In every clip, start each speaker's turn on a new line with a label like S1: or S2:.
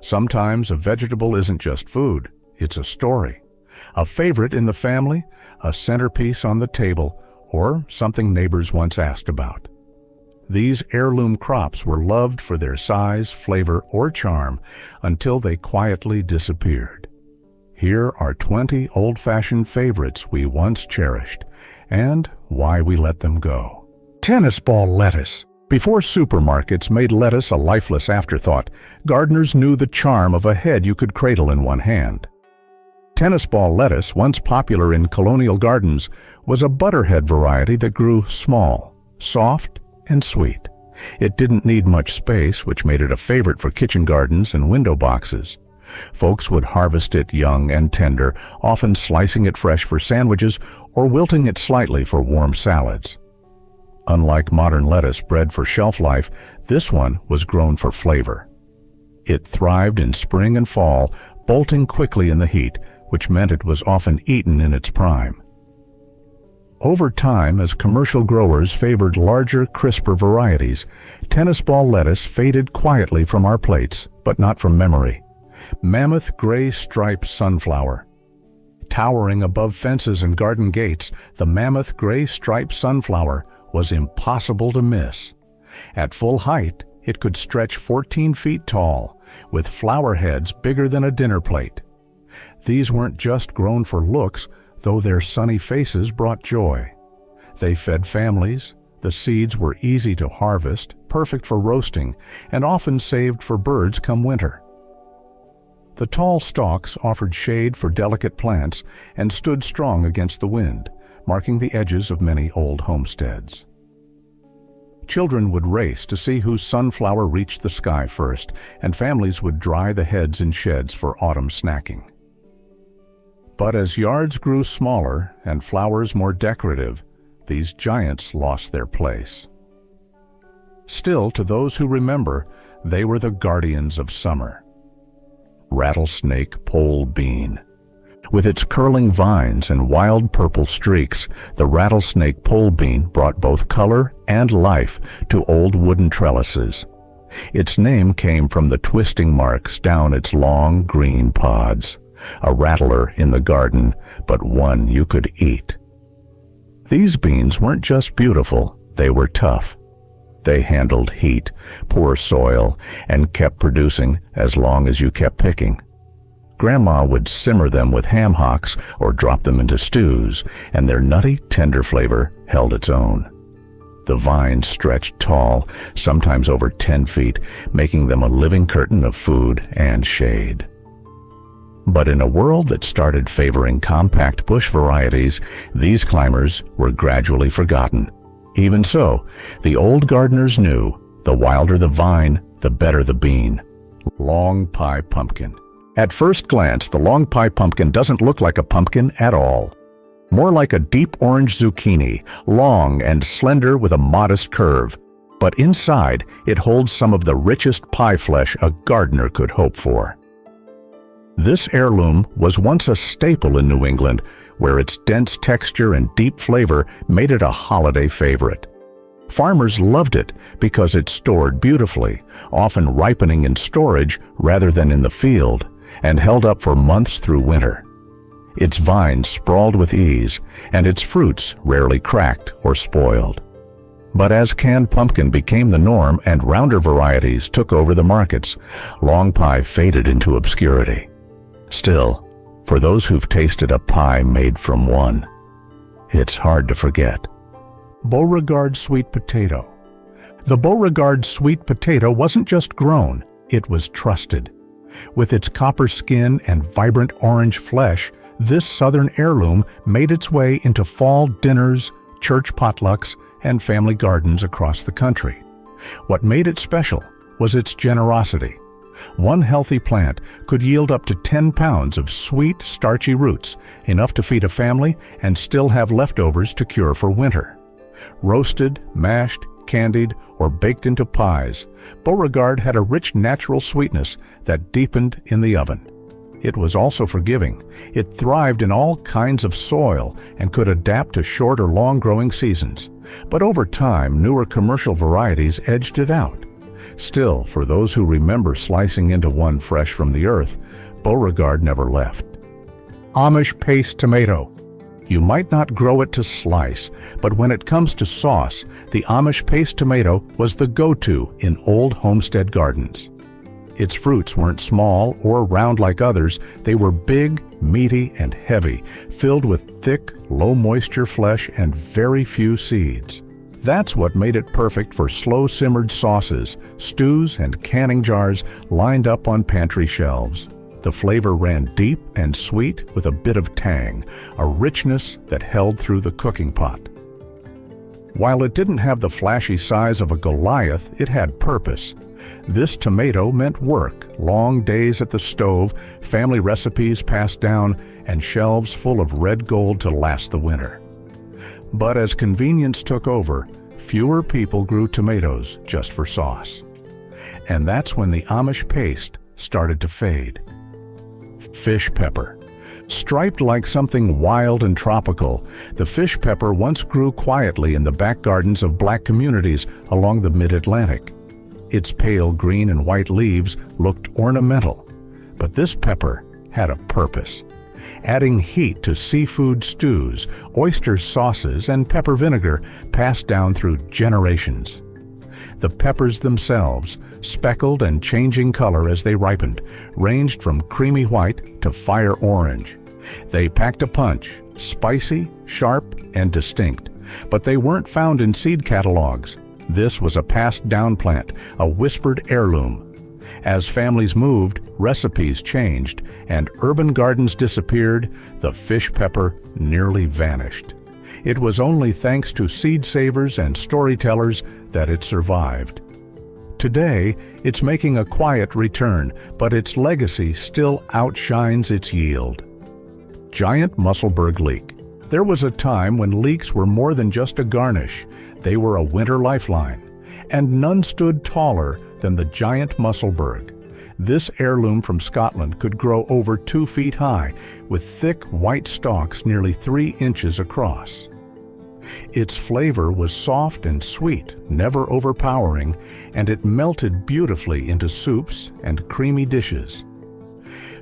S1: Sometimes a vegetable isn't just food, it's a story. A favorite in the family, a centerpiece on the table, or something neighbors once asked about. These heirloom crops were loved for their size, flavor, or charm until they quietly disappeared. Here are 20 old-fashioned favorites we once cherished, and why we let them go. Tennis ball lettuce. Before supermarkets made lettuce a lifeless afterthought, gardeners knew the charm of a head you could cradle in one hand. Tennis ball lettuce, once popular in colonial gardens, was a butterhead variety that grew small, soft, and sweet. It didn't need much space, which made it a favorite for kitchen gardens and window boxes. Folks would harvest it young and tender, often slicing it fresh for sandwiches or wilting it slightly for warm salads. Unlike modern lettuce bred for shelf life, this one was grown for flavor. It thrived in spring and fall, bolting quickly in the heat, which meant it was often eaten in its prime. Over time, as commercial growers favored larger, crisper varieties, tennis ball lettuce faded quietly from our plates, but not from memory. Mammoth gray striped sunflower. Towering above fences and garden gates, the mammoth gray striped sunflower was impossible to miss. At full height, it could stretch 14 feet tall, with flower heads bigger than a dinner plate. These weren't just grown for looks, though their sunny faces brought joy. They fed families, the seeds were easy to harvest, perfect for roasting, and often saved for birds come winter. The tall stalks offered shade for delicate plants and stood strong against the wind, marking the edges of many old homesteads. Children would race to see whose sunflower reached the sky first, and families would dry the heads in sheds for autumn snacking. But as yards grew smaller and flowers more decorative, these giants lost their place. Still, to those who remember, they were the guardians of summer. Rattlesnake pole bean. With its curling vines and wild purple streaks, the rattlesnake pole bean brought both color and life to old wooden trellises. Its name came from the twisting marks down its long green pods. A rattler in the garden, but one you could eat. These beans weren't just beautiful, they were tough. They handled heat, poor soil, and kept producing as long as you kept picking. Grandma would simmer them with ham hocks or drop them into stews, and their nutty, tender flavor held its own. The vines stretched tall, sometimes over 10 feet, making them a living curtain of food and shade. But in a world that started favoring compact bush varieties, these climbers were gradually forgotten. Even so, the old gardeners knew, the wilder the vine, the better the bean. Long pie pumpkin. At first glance, the long pie pumpkin doesn't look like a pumpkin at all. More like a deep orange zucchini, long and slender with a modest curve. But inside, it holds some of the richest pie flesh a gardener could hope for. This heirloom was once a staple in New England, where its dense texture and deep flavor made it a holiday favorite. Farmers loved it because it stored beautifully, often ripening in storage rather than in the field, and held up for months through winter. Its vines sprawled with ease, and its fruits rarely cracked or spoiled. But as canned pumpkin became the norm and rounder varieties took over the markets, long pie faded into obscurity. Still, for those who've tasted a pie made from one, it's hard to forget. Beauregard sweet potato. The Beauregard sweet potato wasn't just grown, it was trusted. With its copper skin and vibrant orange flesh, this southern heirloom made its way into fall dinners, church potlucks, and family gardens across the country. What made it special was its generosity. One healthy plant could yield up to 10 pounds of sweet, starchy roots, enough to feed a family and still have leftovers to cure for winter. Roasted, mashed, candied, or baked into pies, Beauregard had a rich natural sweetness that deepened in the oven. It was also forgiving. It thrived in all kinds of soil and could adapt to short or long growing seasons. But over time, newer commercial varieties edged it out. Still, for those who remember slicing into one fresh from the earth, Beauregard never left. Amish paste tomato. You might not grow it to slice, but when it comes to sauce, the Amish paste tomato was the go-to in old homestead gardens. Its fruits weren't small or round like others. They were big, meaty, and heavy, filled with thick, low-moisture flesh and very few seeds. That's what made it perfect for slow-simmered sauces, stews, and canning jars lined up on pantry shelves. The flavor ran deep and sweet with a bit of tang, a richness that held through the cooking pot. While it didn't have the flashy size of a Goliath, it had purpose. This tomato meant work, long days at the stove, family recipes passed down, and shelves full of red gold to last the winter. But as convenience took over, fewer people grew tomatoes just for sauce. And that's when the Amish paste started to fade. Fish pepper. Striped like something wild and tropical, the fish pepper once grew quietly in the back gardens of black communities along the mid-Atlantic. Its pale green and white leaves looked ornamental, but this pepper had a purpose, adding heat to seafood stews, oyster sauces, and pepper vinegar passed down through generations. The peppers themselves, speckled and changing color as they ripened, ranged from creamy white to fire orange. They packed a punch, spicy, sharp, and distinct, but they weren't found in seed catalogs. This was a passed-down plant, a whispered heirloom. As families moved, recipes changed, and urban gardens disappeared, the fish pepper nearly vanished. It was only thanks to seed savers and storytellers that it survived. Today, it's making a quiet return, but its legacy still outshines its yield. Giant Musselburgh leek. There was a time when leeks were more than just a garnish. They were a winter lifeline, and none stood taller than the giant Musselburgh. This heirloom from Scotland could grow over 2 feet high, with thick white stalks nearly 3 inches across. Its flavor was soft and sweet, never overpowering, and it melted beautifully into soups and creamy dishes.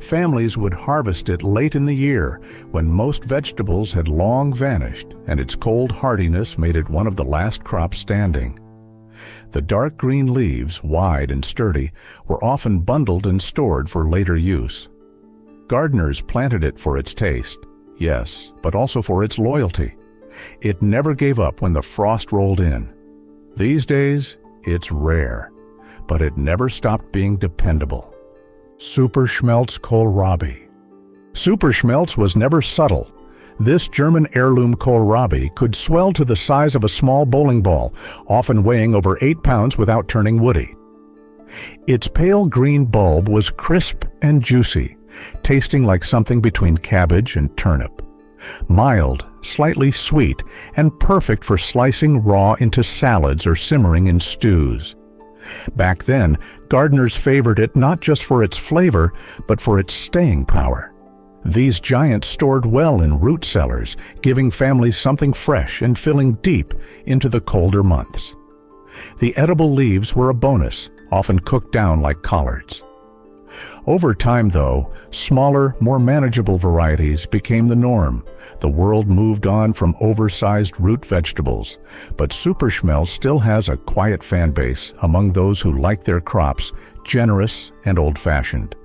S1: Families would harvest it late in the year, when most vegetables had long vanished, and its cold hardiness made it one of the last crops standing. The dark green leaves, wide and sturdy, were often bundled and stored for later use. Gardeners planted it for its taste, yes, but also for its loyalty. It never gave up when the frost rolled in. These days, it's rare, but it never stopped being dependable. Superschmelz Kohlrabi. Superschmelz was never subtle. This German heirloom kohlrabi could swell to the size of a small bowling ball, often weighing over 8 pounds without turning woody. Its pale green bulb was crisp and juicy, tasting like something between cabbage and turnip. Mild, slightly sweet, and perfect for slicing raw into salads or simmering in stews. Back then, gardeners favored it not just for its flavor, but for its staying power. These giants stored well in root cellars, giving families something fresh and filling deep into the colder months. The edible leaves were a bonus, often cooked down like collards. Over time, though, smaller, more manageable varieties became the norm. The world moved on from oversized root vegetables, but Superschmelz still has a quiet fan base among those who like their crops generous and old-fashioned.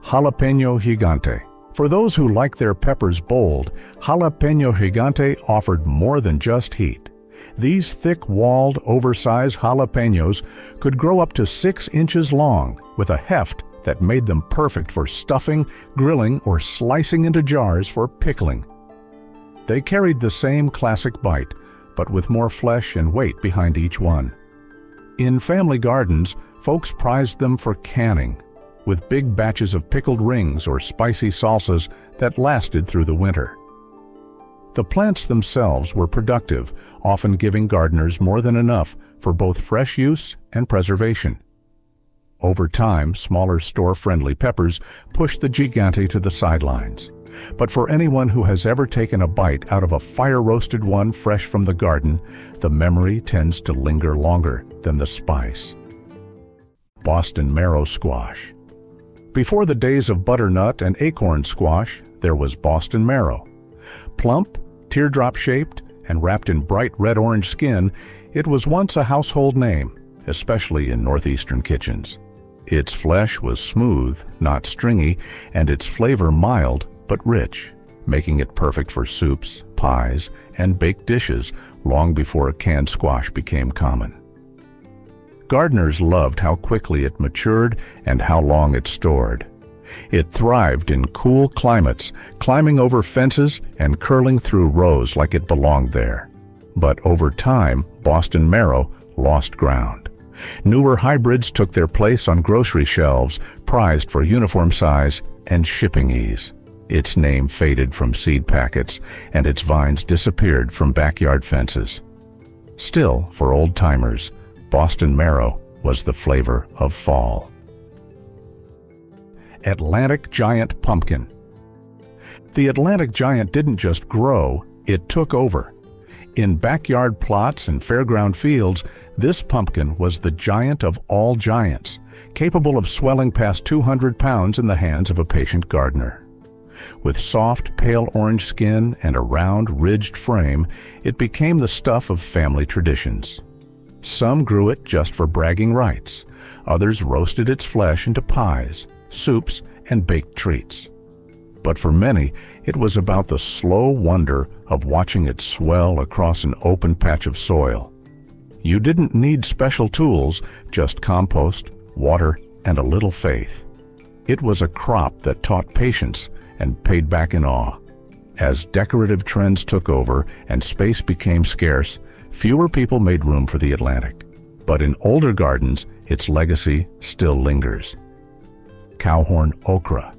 S1: Jalapeño Gigante. For those who like their peppers bold, Jalapeño Gigante offered more than just heat. These thick-walled, oversized jalapeños could grow up to 6 inches long, with a heft that made them perfect for stuffing, grilling, or slicing into jars for pickling. They carried the same classic bite, but with more flesh and weight behind each one. In family gardens, folks prized them for canning, with big batches of pickled rings or spicy salsas that lasted through the winter. The plants themselves were productive, often giving gardeners more than enough for both fresh use and preservation. Over time, smaller store-friendly peppers pushed the Gigante to the sidelines. But for anyone who has ever taken a bite out of a fire-roasted one fresh from the garden, the memory tends to linger longer than the spice. Boston marrow squash. Before the days of butternut and acorn squash, there was Boston marrow. Plump, teardrop-shaped, and wrapped in bright red-orange skin, it was once a household name, especially in northeastern kitchens. Its flesh was smooth, not stringy, and its flavor mild but rich, making it perfect for soups, pies, and baked dishes long before canned squash became common. Gardeners loved how quickly it matured and how long it stored. It thrived in cool climates, climbing over fences and curling through rows like it belonged there. But over time, Boston marrow lost ground. Newer hybrids took their place on grocery shelves, prized for uniform size and shipping ease. Its name faded from seed packets, and its vines disappeared from backyard fences. Still, for old-timers, Boston marrow was the flavor of fall. Atlantic giant pumpkin. The Atlantic giant didn't just grow, it took over. In backyard plots and fairground fields, this pumpkin was the giant of all giants, capable of swelling past 200 pounds in the hands of a patient gardener. With soft, pale orange skin and a round, ridged frame, it became the stuff of family traditions. Some grew it just for bragging rights. Others roasted its flesh into pies, soups, and baked treats. But for many, it was about the slow wonder of watching it swell across an open patch of soil. You didn't need special tools, just compost, water, and a little faith. It was a crop that taught patience and paid back in awe. As decorative trends took over and space became scarce, fewer people made room for the Atlantic. But in older gardens, its legacy still lingers. Cowhorn okra.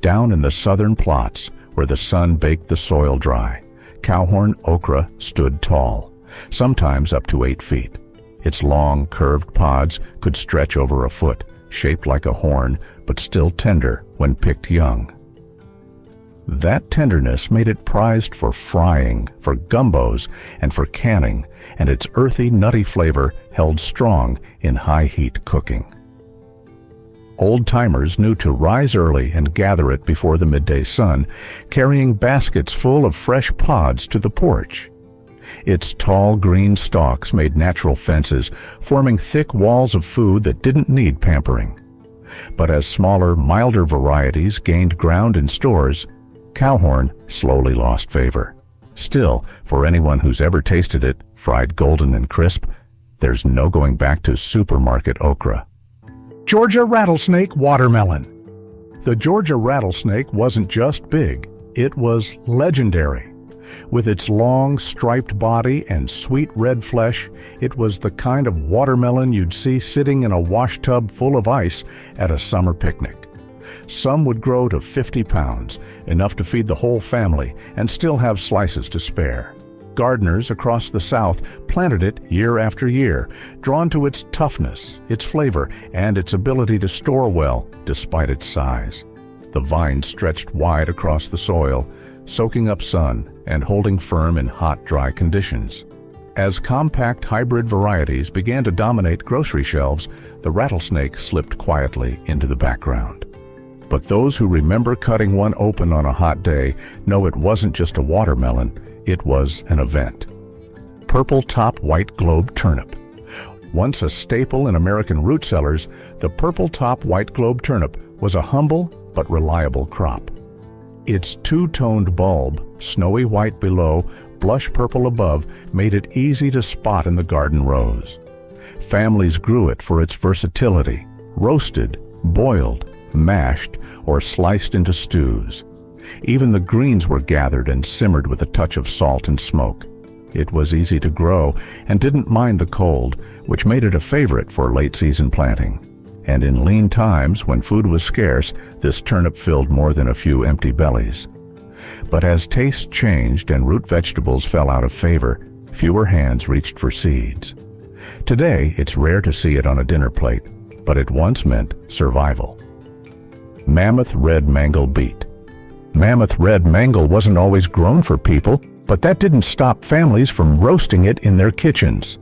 S1: Down in the southern plots, where the sun baked the soil dry, Cowhorn okra stood tall, sometimes up to 8 feet. Its long, curved pods could stretch over a foot, shaped like a horn, but still tender when picked young. That tenderness made it prized for frying, for gumbos, and for canning, and its earthy, nutty flavor held strong in high-heat cooking. Old-timers knew to rise early and gather it before the midday sun, carrying baskets full of fresh pods to the porch. Its tall green stalks made natural fences, forming thick walls of food that didn't need pampering. But as smaller, milder varieties gained ground in stores, Cowhorn slowly lost favor. Still, for anyone who's ever tasted it, fried golden and crisp, there's no going back to supermarket okra. Georgia rattlesnake watermelon. The Georgia rattlesnake wasn't just big, it was legendary. With its long, striped body and sweet red flesh, it was the kind of watermelon you'd see sitting in a wash tub full of ice at a summer picnic. Some would grow to 50 pounds, enough to feed the whole family, and still have slices to spare. Gardeners across the South planted it year after year, drawn to its toughness, its flavor, and its ability to store well despite its size. The vines stretched wide across the soil, soaking up sun and holding firm in hot, dry conditions. As compact hybrid varieties began to dominate grocery shelves, the rattlesnake slipped quietly into the background. But those who remember cutting one open on a hot day know it wasn't just a watermelon, it was an event. Purple top white globe turnip. Once a staple in American root cellars, the purple top white globe turnip was a humble but reliable crop. Its two-toned bulb, snowy white below, blush purple above, made it easy to spot in the garden rows. Families grew it for its versatility, roasted, boiled, mashed, or sliced into stews. Even the greens were gathered and simmered with a touch of salt and smoke. It was easy to grow and didn't mind the cold, which made it a favorite for late-season planting. And in lean times, when food was scarce, this turnip filled more than a few empty bellies. But as tastes changed and root vegetables fell out of favor, fewer hands reached for seeds. Today, it's rare to see it on a dinner plate, but it once meant survival. Mammoth red Mangel beet. Mammoth red Mangel wasn't always grown for people, but that didn't stop families from roasting it in their kitchens.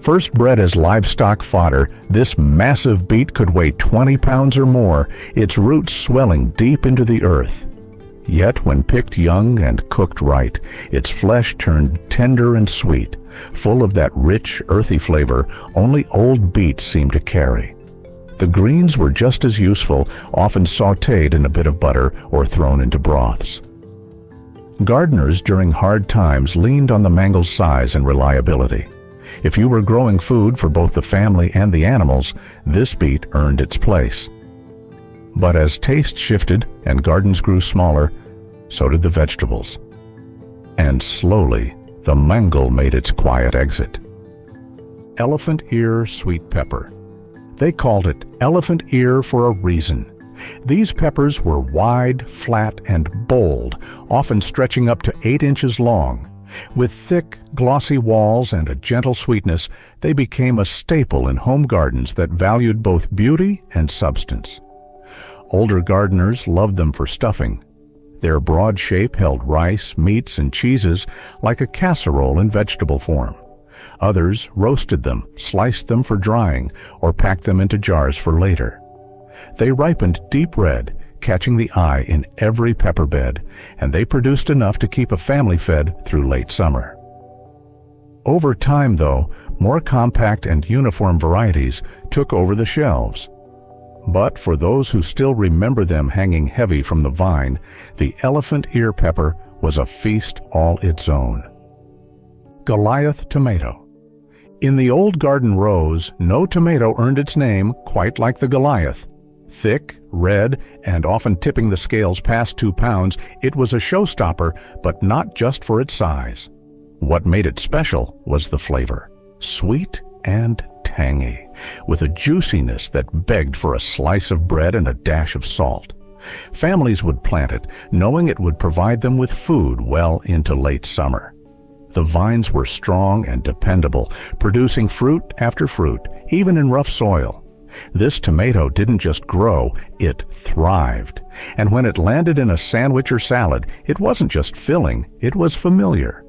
S1: First bred as livestock fodder, this massive beet could weigh 20 pounds or more, its roots swelling deep into the earth. Yet when picked young and cooked right, its flesh turned tender and sweet, full of that rich, earthy flavor only old beets seem to carry. The greens were just as useful, often sautéed in a bit of butter or thrown into broths. Gardeners during hard times leaned on the mangel's size and reliability. If you were growing food for both the family and the animals, this beet earned its place. But as taste shifted and gardens grew smaller, so did the vegetables. And slowly, the mangel made its quiet exit. Elephant ear sweet pepper. They called it elephant ear for a reason. These peppers were wide, flat, and bold, often stretching up to 8 inches long. With thick, glossy walls and a gentle sweetness, they became a staple in home gardens that valued both beauty and substance. Older gardeners loved them for stuffing. Their broad shape held rice, meats, and cheeses like a casserole in vegetable form. Others roasted them, sliced them for drying, or packed them into jars for later. They ripened deep red, catching the eye in every pepper bed, and they produced enough to keep a family fed through late summer. Over time, though, more compact and uniform varieties took over the shelves. But for those who still remember them hanging heavy from the vine, the elephant ear pepper was a feast all its own. Goliath Tomato. In the old garden rows, no tomato earned its name quite like the Goliath. Thick, red, and often tipping the scales past 2 pounds, it was a showstopper, but not just for its size. What made it special was the flavor, sweet and tangy, with a juiciness that begged for a slice of bread and a dash of salt. Families would plant it, knowing it would provide them with food well into late summer. The vines were strong and dependable, producing fruit after fruit, even in rough soil. This tomato didn't just grow, it thrived. And when it landed in a sandwich or salad, it wasn't just filling, it was familiar.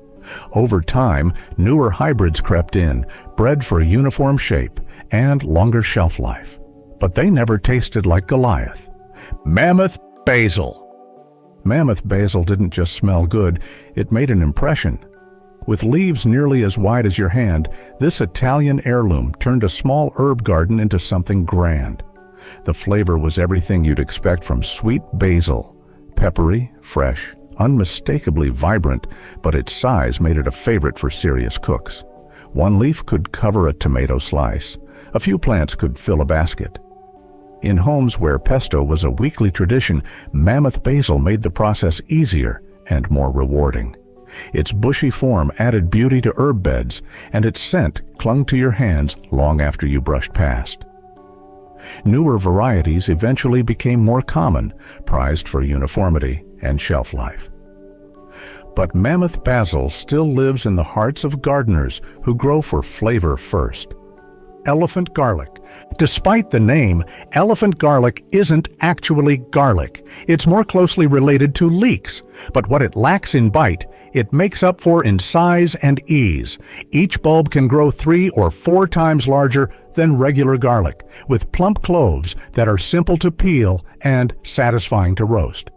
S1: Over time, newer hybrids crept in, bred for a uniform shape and longer shelf life. But they never tasted like Goliath. Mammoth Basil. Mammoth basil didn't just smell good, it made an impression. With leaves nearly as wide as your hand, this Italian heirloom turned a small herb garden into something grand. The flavor was everything you'd expect from sweet basil. Peppery, fresh, unmistakably vibrant, but its size made it a favorite for serious cooks. One leaf could cover a tomato slice. A few plants could fill a basket. In homes where pesto was a weekly tradition, mammoth basil made the process easier and more rewarding. Its bushy form added beauty to herb beds, and its scent clung to your hands long after you brushed past. Newer varieties eventually became more common, prized for uniformity and shelf life. But mammoth basil still lives in the hearts of gardeners who grow for flavor first. Elephant garlic. Despite the name, elephant garlic isn't actually garlic. It's more closely related to leeks, but what it lacks in bite, it makes up for in size and ease. Each bulb can grow 3 or 4 times larger than regular garlic, with plump cloves that are simple to peel and satisfying to roast.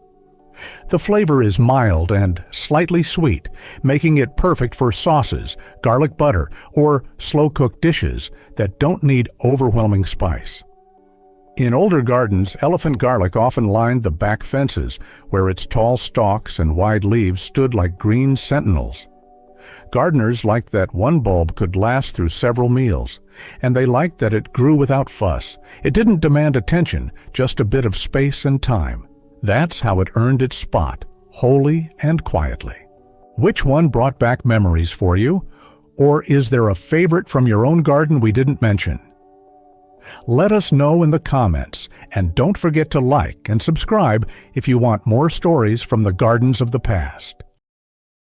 S1: The flavor is mild and slightly sweet, making it perfect for sauces, garlic butter, or slow-cooked dishes that don't need overwhelming spice. In older gardens, elephant garlic often lined the back fences, where its tall stalks and wide leaves stood like green sentinels. Gardeners liked that one bulb could last through several meals, and they liked that it grew without fuss. It didn't demand attention, just a bit of space and time. That's how it earned its spot, wholly and quietly. Which one brought back memories for you? Or is there a favorite from your own garden we didn't mention? Let us know in the comments, and don't forget to like and subscribe if you want more stories from the gardens of the past.